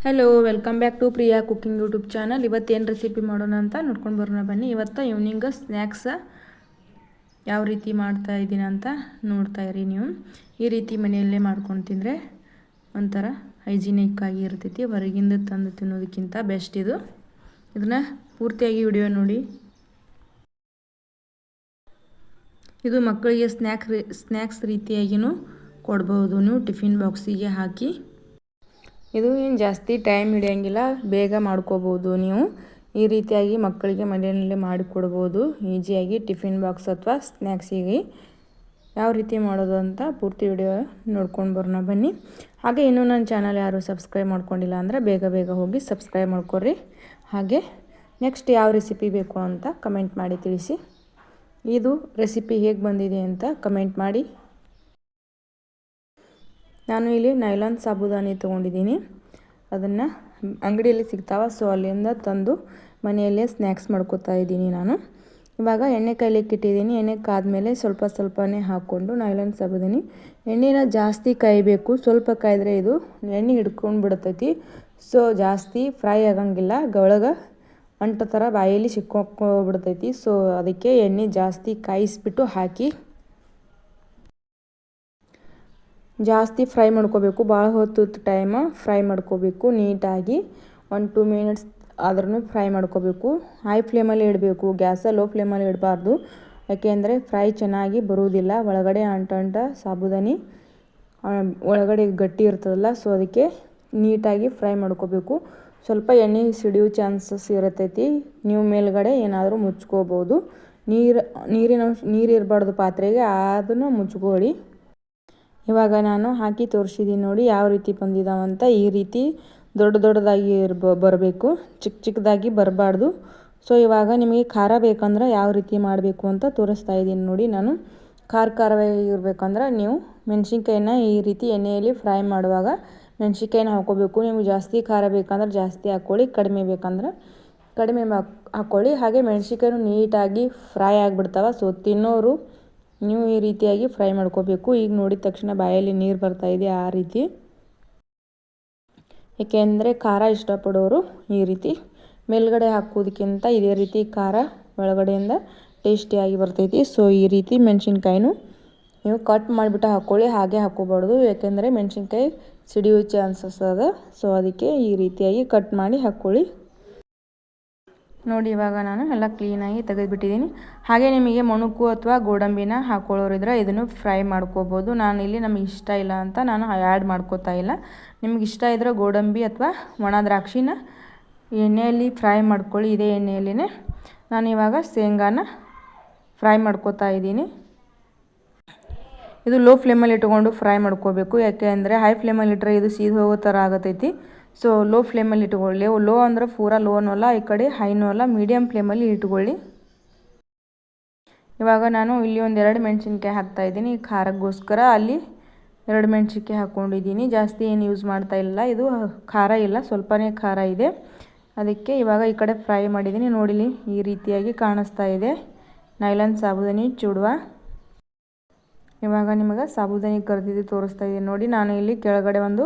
Hello, welcome back to Priya cooking YouTube channel. ಇವತ್ತೇನು recipe ಮಾಡೋಣ ಅಂತ ನೋಡ್ಕೊಂಡು ಬರೋಣ ಬನ್ನಿ. ಇವತ್ತು ಈವ್ನಿಂಗ್ ಸ್ನ್ಯಾಕ್ಸ್ ಯಾವ ರೀತಿ ಮಾಡ್ತಾ ಇದ್ದೀನಿ ಅಂತ ನೋಡ್ತಾ ಇರಿ. ನೀವು ಈ ರೀತಿ ಮನೆಯಲ್ಲೇ ಮಾಡ್ಕೊಂಡು ತಿಂದರೆ ಒಂಥರ ಹೈಜಿನಿಕ್ ಆಗಿ ಇರ್ತೈತಿ. ಹೊರಗಿಂದ ತಂದು ತಿನ್ನೋದಕ್ಕಿಂತ ಬೆಸ್ಟ್ ಇದು. ಇದನ್ನು ಪೂರ್ತಿಯಾಗಿ ವಿಡಿಯೋ ನೋಡಿ. ಇದು ಮಕ್ಕಳಿಗೆ ಸ್ನ್ಯಾಕ್ಸ್ ರೀತಿಯಾಗಿಯೂ ಕೊಡ್ಬೋದು. ನೀವು ಟಿಫಿನ್ ಬಾಕ್ಸಿಗೆ ಹಾಕಿ. ಇದು ಏನು ಜಾಸ್ತಿ ಟೈಮ್ ಹಿಡಿಯೋಂಗಿಲ್ಲ, ಬೇಗ ಮಾಡ್ಕೋಬೋದು. ನೀವು ಈ ರೀತಿಯಾಗಿ ಮಕ್ಕಳಿಗೆ ಮನೆಯಲ್ಲೇ ಮಾಡಿಕೊಡ್ಬೋದು ಈಸಿಯಾಗಿ. ಟಿಫಿನ್ ಬಾಕ್ಸ್ ಅಥವಾ ಸ್ನ್ಯಾಕ್ಸಿಗೆ ಯಾವ ರೀತಿ ಮಾಡೋದು ಅಂತ ಪೂರ್ತಿ ವಿಡಿಯೋ ನೋಡ್ಕೊಂಡು ಬರೋಣ ಬನ್ನಿ. ಹಾಗೆ ಇನ್ನೂ ನನ್ನ ಚಾನಲ್ ಯಾರು ಸಬ್ಸ್ಕ್ರೈಬ್ ಮಾಡ್ಕೊಂಡಿಲ್ಲ ಅಂದರೆ ಬೇಗ ಹೋಗಿ ಸಬ್ಸ್ಕ್ರೈಬ್ ಮಾಡ್ಕೊರಿ. ಹಾಗೆ ನೆಕ್ಸ್ಟ್ ಯಾವ ರೆಸಿಪಿ ಬೇಕು ಅಂತ ಕಮೆಂಟ್ ಮಾಡಿ ತಿಳಿಸಿ. ಇದು ರೆಸಿಪಿ ಹೇಗೆ ಬಂದಿದೆ ಅಂತ ಕಮೆಂಟ್ ಮಾಡಿ. ನಾನು ಇಲ್ಲಿ ನೈಲಾನ್ ಸಾಬೂದಾನಿ ತೊಗೊಂಡಿದ್ದೀನಿ. ಅದನ್ನು ಅಂಗಡಿಯಲ್ಲಿ ಸಿಗ್ತಾವೆ, ಸೊ ಅಲ್ಲಿಂದ ತಂದು ಮನೆಯಲ್ಲೇ ಸ್ನ್ಯಾಕ್ಸ್ ಮಾಡ್ಕೋತಾ ಇದ್ದೀನಿ ನಾನು. ಇವಾಗ ಎಣ್ಣೆ ಕಾಯ್ಲಿಕ್ಕೆ ಇಟ್ಟಿದ್ದೀನಿ. ಎಣ್ಣೆ ಕಾದ್ಮೇಲೆ ಸ್ವಲ್ಪನೇ ಹಾಕ್ಕೊಂಡು ನೈಲಾನ್ ಸಾಬೂದಾನಿ ಎಣ್ಣೆನ ಜಾಸ್ತಿ ಕಾಯಬೇಕು. ಸ್ವಲ್ಪ ಕಾಯಿದ್ರೆ ಇದು ಎಣ್ಣೆ ಹಿಡ್ಕೊಂಡು ಬಿಡ್ತೈತಿ. ಸೊ ಜಾಸ್ತಿ ಫ್ರೈ ಆಗಂಗಿಲ್ಲ, ಒಳಗೆ ಅಂಟು ಥರ ಬಾಯಲ್ಲಿ ಸಿಕ್ಕೋಬಿಡ್ತೈತಿ. ಸೊ ಅದಕ್ಕೆ ಎಣ್ಣೆ ಜಾಸ್ತಿ ಕಾಯಿಸ್ಬಿಟ್ಟು ಹಾಕಿ ಜಾಸ್ತಿ ಫ್ರೈ ಮಾಡ್ಕೋಬೇಕು. ಭಾಳ ಹೊತ್ತು ಟೈಮ್ ಫ್ರೈ ಮಾಡ್ಕೋಬೇಕು ನೀಟಾಗಿ. 1-2 ಮಿನಿಟ್ಸ್ ಆದ್ರೂ ಫ್ರೈ ಮಾಡ್ಕೋಬೇಕು. ಹೈ ಫ್ಲೇಮಲ್ಲಿ ಇಡಬೇಕು, ಗ್ಯಾಸ ಲೋ ಫ್ಲೇಮಲ್ಲಿ ಇಡಬಾರ್ದು. ಯಾಕೆಂದರೆ ಫ್ರೈ ಚೆನ್ನಾಗಿ ಬರುವುದಿಲ್ಲ. ಒಳಗಡೆ ಅಂಟ ಸಾಬೂದಾನಿ ಒಳಗಡೆ ಗಟ್ಟಿ ಇರ್ತದಲ್ಲ, ಸೊ ಅದಕ್ಕೆ ನೀಟಾಗಿ ಫ್ರೈ ಮಾಡ್ಕೋಬೇಕು. ಸ್ವಲ್ಪ ಎಣ್ಣೆ ಸಿಡಿಯೋ ಚಾನ್ಸಸ್ ಇರತೈತಿ. ನೀವು ಮೇಲ್ಗಡೆ ಏನಾದರೂ ಮುಚ್ಕೋಬೋದು. ನೀರು ಇರಬಾರ್ದು ಪಾತ್ರೆಗೆ, ಅದನ್ನು ಮುಚ್ಕೊಳ್ಳಿ. ಇವಾಗ ನಾನು ಹಾಕಿ ತೋರಿಸಿದ್ದೀನಿ ನೋಡಿ ಯಾವ ರೀತಿ ಬಂದಿದ್ದಾವಂತ. ಈ ರೀತಿ ದೊಡ್ಡದಾಗಿ ಬರಬೇಕು, ಚಿಕ್ಕದಾಗಿ ಬರಬಾರ್ದು. ಸೊ ಇವಾಗ ನಿಮಗೆ ಖಾರ ಬೇಕಂದ್ರೆ ಯಾವ ರೀತಿ ಮಾಡಬೇಕು ಅಂತ ತೋರಿಸ್ತಾ ಇದ್ದೀನಿ ನೋಡಿ. ನಾನು ಖಾರವಾಗಿ ಇರಬೇಕಂದ್ರೆ ನೀವು ಮೆಣಸಿನ್ಕಾಯಿನ ಈ ರೀತಿ ಎಣ್ಣೆಯಲ್ಲಿ ಫ್ರೈ ಮಾಡುವಾಗ ಮೆಣಸಿನ್ಕಾಯಿನ ಹಾಕ್ಕೋಬೇಕು. ನಿಮಗೆ ಜಾಸ್ತಿ ಖಾರ ಬೇಕಂದ್ರೆ ಜಾಸ್ತಿ ಹಾಕ್ಕೊಳ್ಳಿ, ಕಡಿಮೆ ಬೇಕಂದ್ರೆ ಕಡಿಮೆ ಹಾಕ್ಕೊಳ್ಳಿ. ಹಾಗೆ ಮೆಣಸಿನ್ಕಾಯಿನೂ ನೀಟಾಗಿ ಫ್ರೈ ಆಗಿಬಿಡ್ತಾವೆ. ಸೊ ತಿನ್ನೋರು ನೀವು ಈ ರೀತಿಯಾಗಿ ಫ್ರೈ ಮಾಡ್ಕೋಬೇಕು. ಈಗ ನೋಡಿದ ತಕ್ಷಣ ಬಾಯಲ್ಲಿ ನೀರು ಬರ್ತಾಯಿದೆ ಆ ರೀತಿ. ಏಕೆಂದರೆ ಖಾರ ಇಷ್ಟಪಡೋರು ಈ ರೀತಿ ಮೇಲ್ಗಡೆ ಹಾಕೋದಕ್ಕಿಂತ ಇದೇ ರೀತಿ ಖಾರ ಒಳಗಡೆಯಿಂದ ಟೇಸ್ಟಿಯಾಗಿ ಬರ್ತೈತಿ. ಸೊ ಈ ರೀತಿ ಮೆಣಸಿನ್ಕಾಯಿನೂ ನೀವು ಕಟ್ ಮಾಡಿಬಿಟ್ಟು ಹಾಕ್ಕೊಳ್ಳಿ, ಹಾಗೆ ಹಾಕ್ಕೋಬಾರ್ದು. ಯಾಕೆಂದರೆ ಮೆಣಸಿನ್ಕಾಯಿ ಸಿಡಿಯೋ ಚಾನ್ಸಸ್ ಅದ. ಸೊ ಅದಕ್ಕೆ ಈ ರೀತಿಯಾಗಿ ಕಟ್ ಮಾಡಿ ಹಾಕ್ಕೊಳ್ಳಿ ನೋಡಿ. ಇವಾಗ ನಾನು ಎಲ್ಲ ಕ್ಲೀನಾಗಿ ತೆಗೆದುಬಿಟ್ಟಿದ್ದೀನಿ. ಹಾಗೆ ನಿಮಗೆ ಮಣುಕು ಅಥವಾ ಗೋಡಂಬಿನ ಹಾಕ್ಕೊಳ್ಳೋರಿದ್ರೆ ಇದನ್ನು ಫ್ರೈ ಮಾಡ್ಕೋಬೋದು. ನಾನಿಲ್ಲಿ ನಮಗೆ ಇಷ್ಟ ಇಲ್ಲ ಅಂತ ನಾನು ಆ್ಯಡ್ ಮಾಡ್ಕೋತಾ ಇಲ್ಲ. ನಿಮ್ಗೆ ಇಷ್ಟ ಇದ್ದರೆ ಗೋಡಂಬಿ ಅಥವಾ ಒಣ ದ್ರಾಕ್ಷಿನ ಎಣ್ಣೆಯಲ್ಲಿ ಫ್ರೈ ಮಾಡ್ಕೊಳ್ಳಿ. ಇದೇ ಎಣ್ಣೆಯಲ್ಲಿನೇ ನಾನು ಇವಾಗ ಶೇಂಗಾನ ಫ್ರೈ ಮಾಡ್ಕೋತಾ ಇದ್ದೀನಿ. ಇದು ಲೋ ಫ್ಲೇಮಲ್ಲಿ ಇಟ್ಕೊಂಡು ಫ್ರೈ ಮಾಡ್ಕೋಬೇಕು. ಯಾಕೆ ಅಂದರೆ ಹೈ ಫ್ಲೇಮಲ್ಲಿ ಇಟ್ಟರೆ ಇದು ಸೀದು ಹೋಗೋ ಥರ ಆಗತೈತಿ. ಸೊ ಲೋ ಫ್ಲೇಮಲ್ಲಿ ಇಟ್ಕೊಳ್ಳಿ. ಲೋ ಅಂದರೆ ಪೂರಾ ಲೋನೂ ಅಲ್ಲ, ಈ ಕಡೆ ಹೈನೂ ಅಲ್ಲ, ಮೀಡಿಯಮ್ ಫ್ಲೇಮಲ್ಲಿ ಇಟ್ಕೊಳ್ಳಿ. ಇವಾಗ ನಾನು ಇಲ್ಲಿ 2 ಮೆಣಸಿನ್ಕಾಯಿ ಹಾಕ್ತಾಯಿದ್ದೀನಿ. ಖಾರಕ್ಕೋಸ್ಕರ ಅಲ್ಲಿ 2 ಮೆಣಸಿನ್ಕಾಯಿ ಹಾಕ್ಕೊಂಡಿದ್ದೀನಿ. ಜಾಸ್ತಿ ಏನು ಯೂಸ್ ಮಾಡ್ತಾ ಇಲ್ಲ. ಇದು ಖಾರ ಇಲ್ಲ, ಸ್ವಲ್ಪನೇ ಖಾರ ಇದೆ. ಅದಕ್ಕೆ ಇವಾಗ ಈ ಕಡೆ ಫ್ರೈ ಮಾಡಿದ್ದೀನಿ. ನೋಡಿಲಿ ಈ ರೀತಿಯಾಗಿ ಕಾಣಿಸ್ತಾ ಇದೆ ನೈಲಾನ್ ಸಾಬೂದಾನಿ ಚೂಡುವ. ಇವಾಗ ನಿಮಗೆ ಸಾಬೂದಾನಿ ಕರೆದಿದ್ದು ತೋರಿಸ್ತಾ ಇದ್ದೀನಿ ನೋಡಿ. ನಾನು ಇಲ್ಲಿ ಕೆಳಗಡೆ ಒಂದು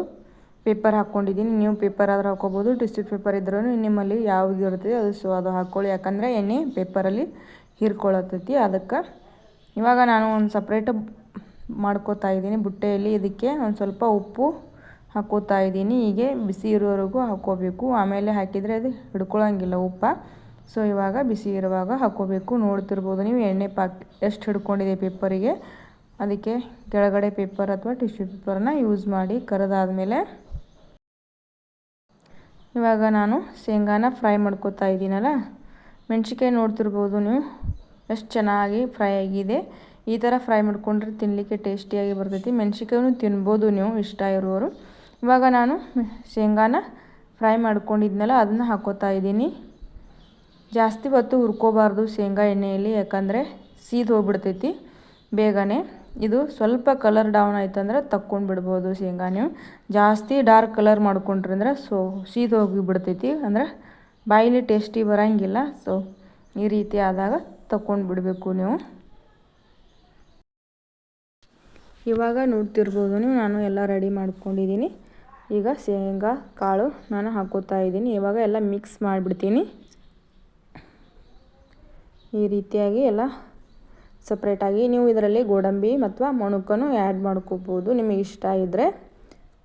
ಪೇಪರ್ ಹಾಕ್ಕೊಂಡಿದ್ದೀನಿ. ನೀವು ಪೇಪರ್ ಆದರೂ ಹಾಕ್ಕೋಬೋದು, ಟಿಶ್ಯೂ ಪೇಪರ್ ಇದ್ರೂ ನಿಮ್ಮಲ್ಲಿ ಯಾವುದು ಇರ್ತದೆ ಅದು. ಸೊ ಅದು ಹಾಕ್ಕೊಳ್ಳಿ, ಯಾಕಂದರೆ ಎಣ್ಣೆ ಪೇಪರಲ್ಲಿ ಹೀರ್ಕೊಳ್ಳತೈತಿ ಅದಕ್ಕೆ. ಇವಾಗ ನಾನು ಒಂದು ಸಪ್ರೇಟ್ ಮಾಡ್ಕೋತಾ ಇದ್ದೀನಿ ಬುಟ್ಟೆಯಲ್ಲಿ. ಇದಕ್ಕೆ ಒಂದು ಸ್ವಲ್ಪ ಉಪ್ಪು ಹಾಕ್ಕೋತಾ ಇದ್ದೀನಿ. ಹೀಗೆ ಬಿಸಿ ಇರೋವರೆಗೂ ಹಾಕ್ಕೋಬೇಕು. ಆಮೇಲೆ ಹಾಕಿದರೆ ಅದು ಹಿಡ್ಕೊಳ್ಳೋಂಗಿಲ್ಲ ಉಪ್ಪ. ಸೊ ಇವಾಗ ಬಿಸಿ ಇರುವಾಗ ಹಾಕ್ಕೋಬೇಕು. ನೋಡ್ತಿರ್ಬೋದು ನೀವು ಎಣ್ಣೆ ಎಷ್ಟು ಹಿಡ್ಕೊಂಡಿದೆ ಪೇಪರಿಗೆ. ಅದಕ್ಕೆ ಕೆಳಗಡೆ ಪೇಪರ್ ಅಥವಾ ಟಿಶ್ಯೂ ಪೇಪರನ್ನ ಯೂಸ್ ಮಾಡಿ. ಕರೆದಾದ್ಮೇಲೆ ಇವಾಗ ನಾನು ಶೇಂಗಾನ ಫ್ರೈ ಮಾಡ್ಕೋತಾ ಇದ್ದೀನಲ್ಲ, ಮೆಣಸಿನ್ಕಾಯಿ ನೋಡ್ತಿರ್ಬೋದು ನೀವು ಎಷ್ಟು ಚೆನ್ನಾಗಿ ಫ್ರೈ ಆಗಿದೆ. ಈ ಥರ ಫ್ರೈ ಮಾಡ್ಕೊಂಡ್ರೆ ತಿನ್ನಲಿಕ್ಕೆ ಟೇಸ್ಟಿಯಾಗಿ ಬರ್ತೈತಿ. ಮೆಣಸಿನ್ಕಾಯಿನೂ ತಿನ್ಬೋದು ನೀವು ಇಷ್ಟ ಇರೋರು. ಇವಾಗ ನಾನು ಶೇಂಗಾನ ಫ್ರೈ ಮಾಡ್ಕೊಂಡಿದ್ನಲ್ಲ ಅದನ್ನು ಹಾಕ್ಕೋತಾ ಇದ್ದೀನಿ. ಜಾಸ್ತಿ ಹೊತ್ತು ಹುರ್ಕೋಬಾರ್ದು ಶೇಂಗಾ ಎಣ್ಣೆಯಲ್ಲಿ, ಯಾಕಂದರೆ ಸೀದು ಹೋಗ್ಬಿಡ್ತೈತಿ ಬೇಗನೆ. ಇದು ಸ್ವಲ್ಪ ಕಲರ್ ಡೌನ್ ಆಯ್ತಂದ್ರೆ ತಕ್ಕೊಂಡು ಬಿಡ್ಬೋದು ಶೇಂಗಾ. ನೀವು ಜಾಸ್ತಿ ಡಾರ್ಕ್ ಕಲರ್ ಮಾಡ್ಕೊಂಡ್ರಿ ಅಂದ್ರೆ ಸೀದು ಹೋಗಿಬಿಡ್ತೈತಿ, ಅಂದ್ರೆ ಬಾಯಿಲಿ ಟೇಸ್ಟಿ ಬರೋಂಗಿಲ್ಲ. ಸೊ ಈ ರೀತಿ ಆದಾಗ ತಕ್ಕೊಂಡು ಬಿಡಬೇಕು ನೀವು. ಇವಾಗ ನೋಡ್ತಿರ್ಬೋದು ನೀವು ನಾನು ಎಲ್ಲ ರೆಡಿ ಮಾಡ್ಕೊಂಡಿದ್ದೀನಿ. ಈಗ ಶೇಂಗಾ ಕಾಳು ನಾನು ಹಾಕೋತಾ ಇದ್ದೀನಿ. ಇವಾಗ ಎಲ್ಲ ಮಿಕ್ಸ್ ಮಾಡಿಬಿಡ್ತೀನಿ. ಈ ರೀತಿಯಾಗಿ ಎಲ್ಲ ಸಪ್ರೇಟಾಗಿ ನೀವು ಇದರಲ್ಲಿ ಗೋಡಂಬಿ ಮತ್ತು ಮೊಣಕನ್ನು ಆ್ಯಡ್ ಮಾಡ್ಕೋಬೋದು ನಿಮಗೆ ಇಷ್ಟ ಇದ್ದರೆ.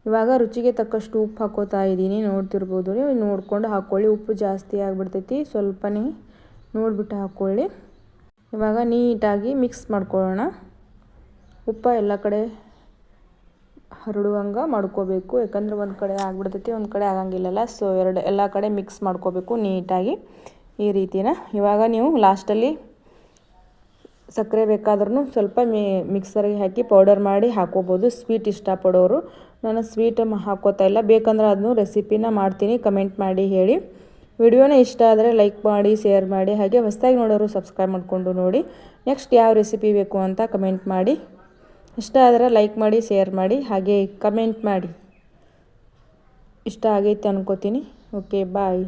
ಇವಾಗ ರುಚಿಗೆ ತಕ್ಕಷ್ಟು ಉಪ್ಪು ಹಾಕೋತಾ ಇದ್ದೀನಿ. ನೋಡ್ತಿರ್ಬೋದು ನೀವು, ನೋಡ್ಕೊಂಡು ಹಾಕ್ಕೊಳ್ಳಿ. ಉಪ್ಪು ಜಾಸ್ತಿ ಆಗಿಬಿಡ್ತೈತಿ, ಸ್ವಲ್ಪನೇ ನೋಡಿಬಿಟ್ಟು ಹಾಕ್ಕೊಳ್ಳಿ. ಇವಾಗ ನೀಟಾಗಿ ಮಿಕ್ಸ್ ಮಾಡ್ಕೊಳ್ಳೋಣ. ಉಪ್ಪು ಎಲ್ಲ ಕಡೆ ಹರಡುವಂಗೆ ಮಾಡ್ಕೋಬೇಕು, ಯಾಕಂದ್ರೆ ಒಂದು ಕಡೆ ಆಗಿಬಿಡ್ತೈತಿ, ಒಂದು ಕಡೆ ಆಗಂಗಿಲ್ಲಲ್ಲ. ಸೊ ಎಲ್ಲ ಕಡೆ ಮಿಕ್ಸ್ ಮಾಡ್ಕೋಬೇಕು ನೀಟಾಗಿ ಈ ರೀತಿನ. ಇವಾಗ ನೀವು ಲಾಸ್ಟಲ್ಲಿ ಸಕ್ಕರೆ ಬೇಕಾದ್ರೂ ಸ್ವಲ್ಪ ಮಿಕ್ಸರ್ಗೆ ಹಾಕಿ ಪೌಡರ್ ಮಾಡಿ ಹಾಕೋಬೋದು, ಸ್ವೀಟ್ ಇಷ್ಟಪಡೋರು. ನಾನು ಸ್ವೀಟ್ ಹಾಕೋತಾ ಇಲ್ಲ. ಬೇಕಂದ್ರೆ ಅದನ್ನು ರೆಸಿಪಿನ ಮಾಡ್ತೀನಿ, ಕಮೆಂಟ್ ಮಾಡಿ ಹೇಳಿ. ವಿಡಿಯೋನ ಇಷ್ಟ ಆದರೆ ಲೈಕ್ ಮಾಡಿ, ಶೇರ್ ಮಾಡಿ, ಹಾಗೆ ಹೊಸದಾಗಿ ನೋಡೋರು ಸಬ್ಸ್ಕ್ರೈಬ್ ಮಾಡಿಕೊಂಡು ನೋಡಿ. ನೆಕ್ಸ್ಟ್ ಯಾವ ರೆಸಿಪಿ ಬೇಕು ಅಂತ ಕಮೆಂಟ್ ಮಾಡಿ. ಇಷ್ಟ ಆದರೆ ಲೈಕ್ ಮಾಡಿ, ಶೇರ್ ಮಾಡಿ, ಹಾಗೆ ಕಮೆಂಟ್ ಮಾಡಿ. ಇಷ್ಟ ಆಗೈತೆ ಅನ್ಕೋತೀನಿ. ಓಕೆ, ಬಾಯ್.